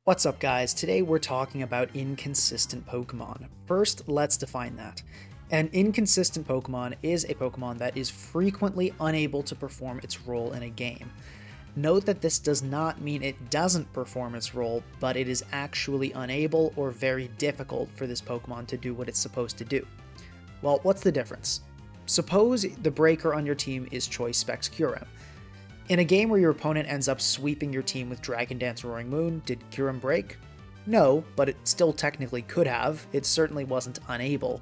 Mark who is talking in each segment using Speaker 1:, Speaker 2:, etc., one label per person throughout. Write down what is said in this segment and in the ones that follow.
Speaker 1: What's up, guys? Today we're talking about inconsistent Pokemon. First, let's define that. An inconsistent Pokemon is a Pokemon that is frequently unable to perform its role in a game. Note that this does not mean it doesn't perform its role, but it is actually unable or very difficult for this Pokemon to do what it's supposed to do. Well, what's the difference? Suppose the breaker on your team is Choice Specs Kyurem. In a game where your opponent ends up sweeping your team with Dragon Dance Roaring Moon, did Kyurem break? No, but it still technically could have. It certainly wasn't unable.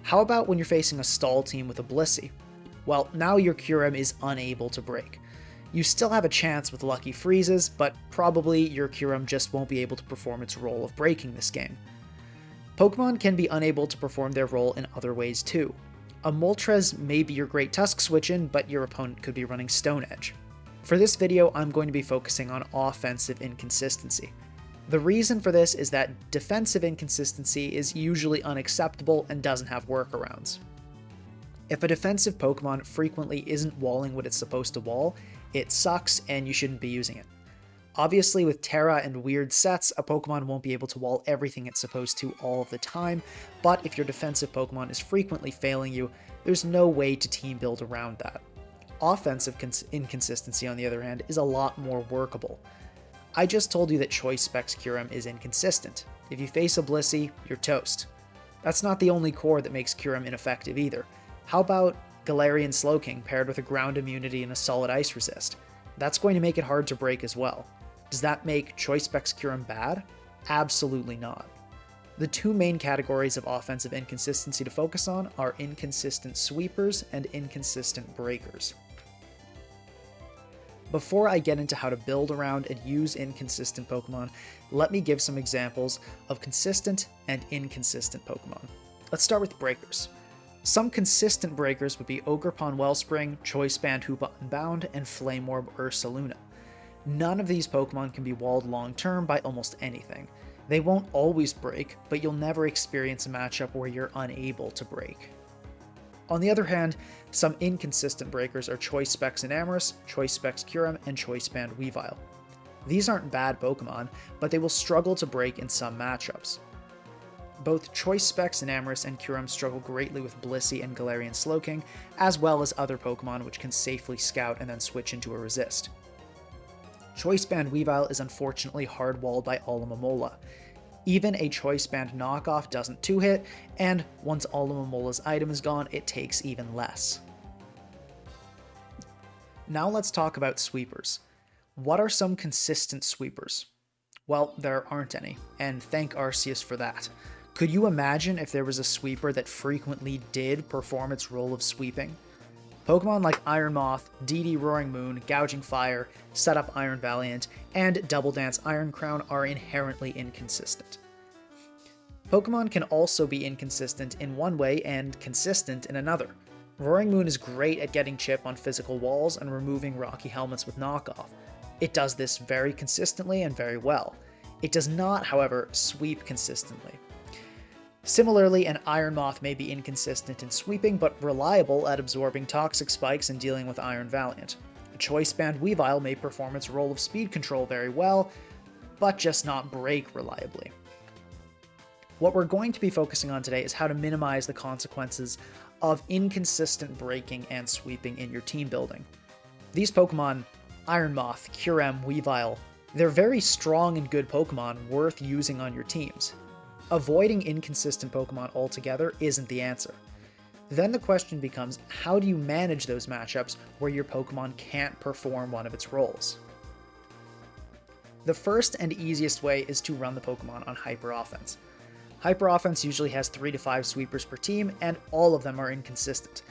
Speaker 1: How about when you're facing a stall team with a Blissey? Well, now your Kyurem is unable to break. You still have a chance with Lucky Freezes, but probably your Kyurem just won't be able to perform its role of breaking this game. Pokemon can be unable to perform their role in other ways too. A Moltres may be your great Tusk Switch-in, but your opponent could be running Stone Edge. For this video, I'm going to be focusing on offensive inconsistency. The reason for this is that defensive inconsistency is usually unacceptable and doesn't have workarounds. If a defensive Pokemon frequently isn't walling what it's supposed to wall, it sucks and you shouldn't be using it. Obviously, with Terra and weird sets, a Pokemon won't be able to wall everything it's supposed to all of the time, but if your defensive Pokemon is frequently failing you, there's no way to team build around that. Offensive inconsistency, on the other hand, is a lot more workable. I just told you that Choice Specs Kyurem is inconsistent. If you face a Blissey, you're toast. That's not the only core that makes Kyurem ineffective either. How about Galarian Slowking paired with a ground immunity and a solid ice resist? That's going to make it hard to break as well. Does that make Choice Specs Kyurem bad? Absolutely not. The two main categories of offensive inconsistency to focus on are inconsistent sweepers and inconsistent breakers. Before I get into how to build around and use inconsistent Pokemon, let me give some examples of consistent and inconsistent Pokemon. Let's start with breakers. Some consistent breakers would be Ogerpon Wellspring, Choice Band Hoopa Unbound, and Flame Orb Ursaluna. None of these Pokemon can be walled long term by almost anything. They won't always break, but you'll never experience a matchup where you're unable to break. On the other hand, some inconsistent breakers are Choice Specs Enamorus, Choice Specs Kyurem, and Choice Band Weavile. These aren't bad Pokemon, but they will struggle to break in some matchups. Both Choice Specs Enamorus and Kyurem struggle greatly with Blissey and Galarian Slowking, as well as other Pokemon which can safely scout and then switch into a resist. Choice Band Weavile is unfortunately hard-walled by Alomomola. Even a Choice Band knockoff doesn't 2-hit, and once Alomomola's item is gone, it takes even less. Now let's talk about sweepers. What are some consistent sweepers? Well, there aren't any, and thank Arceus for that. Could you imagine if there was a sweeper that frequently did perform its role of sweeping? Pokemon like Iron Moth, DD Roaring Moon, Gouging Fire, Setup Iron Valiant, and Double Dance Iron Crown are inherently inconsistent. Pokemon can also be inconsistent in one way and consistent in another. Roaring Moon is great at getting chip on physical walls and removing rocky helmets with knockoff. It does this very consistently and very well. It does not, however, sweep consistently. Similarly, an Iron Moth may be inconsistent in sweeping, but reliable at absorbing toxic spikes and dealing with Iron Valiant. A Choice Band Weavile may perform its role of speed control very well, but just not break reliably. What we're going to be focusing on today is how to minimize the consequences of inconsistent breaking and sweeping in your team building. These Pokemon, Iron Moth, Kyurem, Weavile, they're very strong and good Pokemon worth using on your teams. Avoiding inconsistent Pokemon altogether isn't the answer. Then the question becomes, how do you manage those matchups where your Pokemon can't perform one of its roles? The first and easiest way is to run the Pokemon on Hyper Offense. Hyper Offense usually has 3 to 5 sweepers per team, and all of them are inconsistent.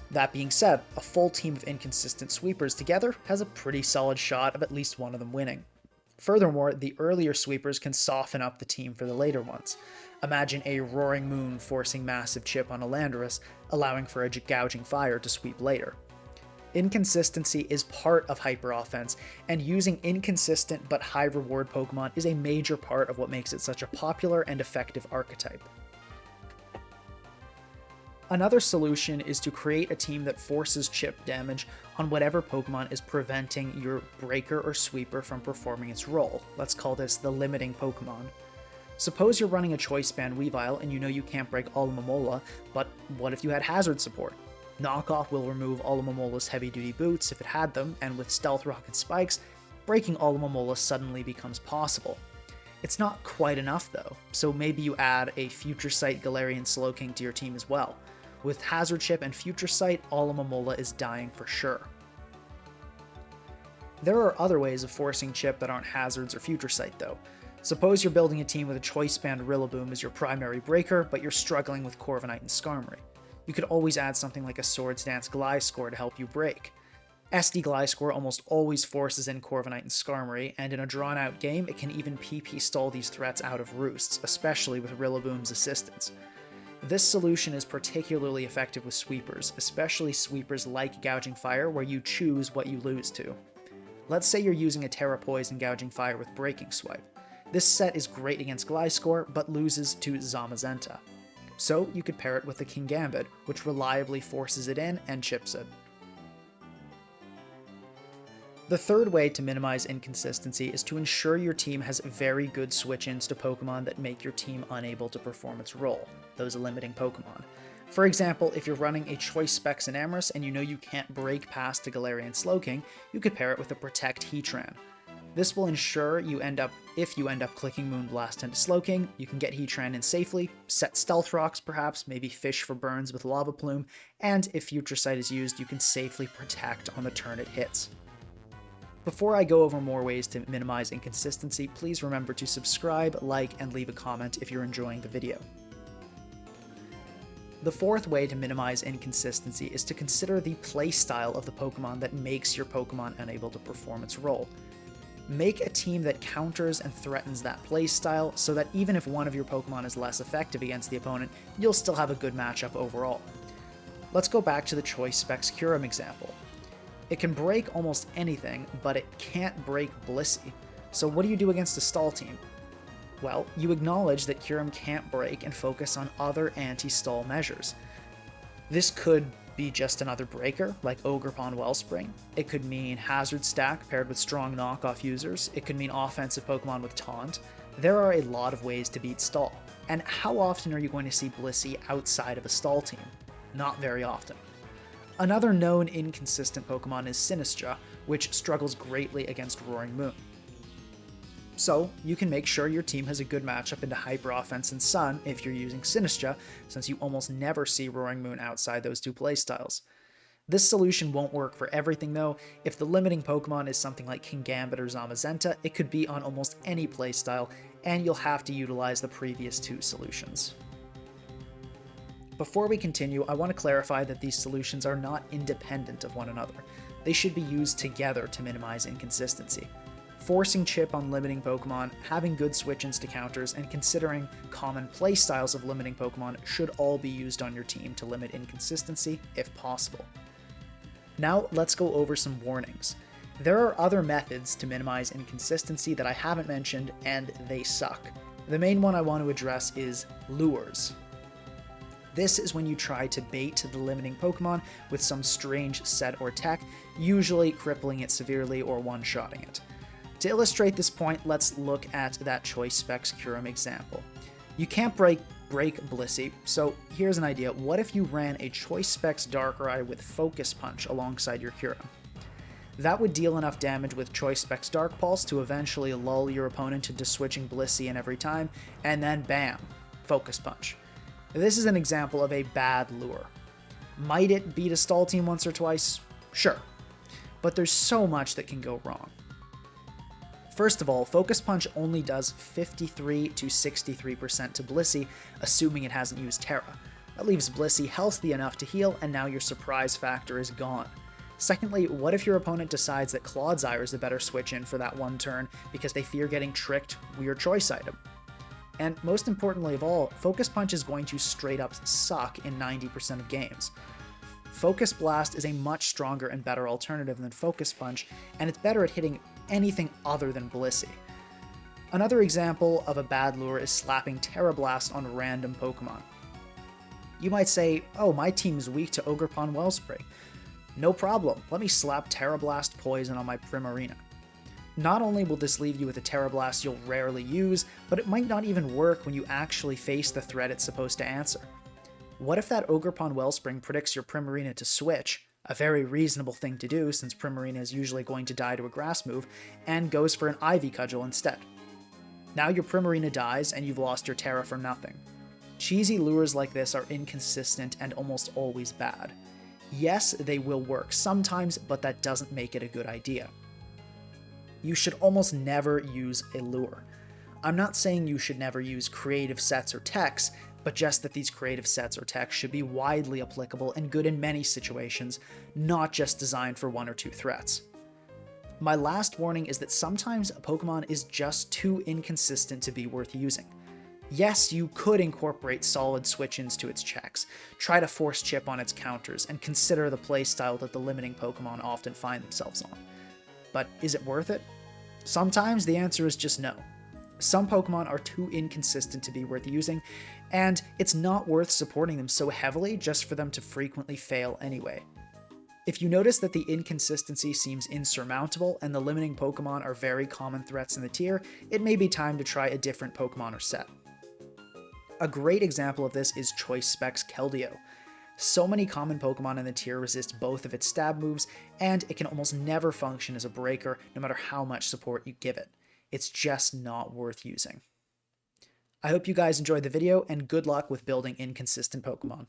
Speaker 1: That being said, a full team of inconsistent sweepers together has a pretty solid shot of at least one of them winning. Furthermore, the earlier sweepers can soften up the team for the later ones. Imagine a Roaring Moon forcing massive chip on a Landorus, allowing for a Gouging Fire to sweep later. Inconsistency is part of Hyper Offense, and using inconsistent but high reward Pokemon is a major part of what makes it such a popular and effective archetype. Another solution is to create a team that forces chip damage on whatever Pokemon is preventing your Breaker or Sweeper from performing its role. Let's call this the limiting Pokemon. Suppose you're running a Choice Band Weavile and you know you can't break Alomomola, but what if you had Hazard support? Knockoff will remove Alomomola's heavy-duty boots if it had them, and with Stealth Rock and Spikes, breaking Alomomola suddenly becomes possible. It's not quite enough though, so maybe you add a Future Sight Galarian Slowking to your team as well. With Hazard Chip and Future Sight, Alomomola is dying for sure. There are other ways of forcing chip that aren't Hazards or Future Sight though. Suppose you're building a team with a Choice Band Rillaboom as your primary breaker, but you're struggling with Corviknight and Skarmory. You could always add something like a Swords Dance Gliscor to help you break. SD Gliscor almost always forces in Corviknight and Skarmory, and in a drawn-out game, it can even PP stall these threats out of roosts, especially with Rillaboom's assistance. This solution is particularly effective with sweepers, especially sweepers like Gouging Fire, where you choose what you lose to. Let's say you're using a Terra Poison Gouging Fire with Breaking Swipe. This set is great against Gliscor, but loses to Zamazenta. So you could pair it with the Kingambit, which reliably forces it in and chips it. The third way to minimize inconsistency is to ensure your team has very good switch-ins to Pokemon that make your team unable to perform its role, those limiting Pokemon. For example, if you're running a Choice Specs and Amorous and you know you can't break past a Galarian Slowking, you could pair it with a Protect Heatran. This will ensure if you end up clicking Moonblast into Slowking, you can get Heatran in safely, set Stealth Rocks perhaps, maybe fish for burns with Lava Plume, and if Future Sight is used, you can safely protect on the turn it hits. Before I go over more ways to minimize inconsistency, please remember to subscribe, like, and leave a comment if you're enjoying the video. The fourth way to minimize inconsistency is to consider the playstyle of the Pokemon that makes your Pokemon unable to perform its role. Make a team that counters and threatens that playstyle so that even if one of your Pokemon is less effective against the opponent, you'll still have a good matchup overall. Let's go back to the Choice Specs Kyurem example. It can break almost anything, but it can't break Blissey. So what do you do against a stall team? Well, you acknowledge that Kyurem can't break and focus on other anti-stall measures. This could be just another breaker, like Ogerpon Wellspring. It could mean Hazard Stack paired with strong knockoff users. It could mean offensive Pokemon with Taunt. There are a lot of ways to beat stall. And how often are you going to see Blissey outside of a stall team? Not very often. Another known inconsistent Pokemon is Sinistcha, which struggles greatly against Roaring Moon. So, you can make sure your team has a good matchup into Hyper Offense and Sun if you're using Sinistcha, since you almost never see Roaring Moon outside those two playstyles. This solution won't work for everything though. If the limiting Pokemon is something like Kingambit or Zamazenta, it could be on almost any playstyle, and you'll have to utilize the previous two solutions. Before we continue, I want to clarify that these solutions are not independent of one another. They should be used together to minimize inconsistency. Forcing chip on limiting Pokemon, having good switch-ins to counters, and considering common playstyles of limiting Pokemon should all be used on your team to limit inconsistency, if possible. Now, let's go over some warnings. There are other methods to minimize inconsistency that I haven't mentioned, and they suck. The main one I want to address is lures. This is when you try to bait the limiting Pokemon with some strange set or tech, usually crippling it severely or one-shotting it. To illustrate this point, let's look at that Choice Specs Kyurem example. You can't break Blissey, so here's an idea. What if you ran a Choice Specs Darkrai with Focus Punch alongside your Kyurem? That would deal enough damage with Choice Specs Dark Pulse to eventually lull your opponent into switching Blissey in every time, and then bam, Focus Punch. This is an example of a bad lure. Might it beat a stall team once or twice? Sure. But there's so much that can go wrong. First of all, Focus Punch only does 53 to 63% to Blissey, assuming it hasn't used Terra. That leaves Blissey healthy enough to heal, and now your surprise factor is gone. Secondly, what if your opponent decides that Clodsire is the better switch-in for that one turn because they fear getting tricked weird choice item? And most importantly of all, Focus Punch is going to straight up suck in 90% of games. Focus Blast is a much stronger and better alternative than Focus Punch, and it's better at hitting anything other than Blissey. Another example of a bad lure is slapping Terra Blast on random Pokemon. You might say, oh, my team is weak to Ogerpon Wellspring. No problem, let me slap Tera Blast Poison on my Primarina. Not only will this leave you with a Tera Blast you'll rarely use, but it might not even work when you actually face the threat it's supposed to answer. What if that Ogerpon Wellspring predicts your Primarina to switch, a very reasonable thing to do since Primarina is usually going to die to a grass move, and goes for an Ivy Cudgel instead? Now your Primarina dies and you've lost your Tera for nothing. Cheesy lures like this are inconsistent and almost always bad. Yes, they will work sometimes, but that doesn't make it a good idea. You should almost never use a lure. I'm not saying you should never use creative sets or techs, but just that these creative sets or techs should be widely applicable and good in many situations, not just designed for one or two threats. My last warning is that sometimes a Pokemon is just too inconsistent to be worth using. Yes, you could incorporate solid switch-ins to its checks, try to force chip on its counters, and consider the playstyle that the limiting Pokemon often find themselves on. But is it worth it? Sometimes the answer is just no. Some Pokemon are too inconsistent to be worth using, and it's not worth supporting them so heavily just for them to frequently fail anyway. If you notice that the inconsistency seems insurmountable and the limiting Pokemon are very common threats in the tier, it may be time to try a different Pokemon or set. A great example of this is Choice Specs Keldeo. So many common Pokemon in the tier resist both of its stab moves, and it can almost never function as a breaker no matter how much support you give it. It's just not worth using. I hope you guys enjoyed the video, and good luck with building inconsistent Pokemon.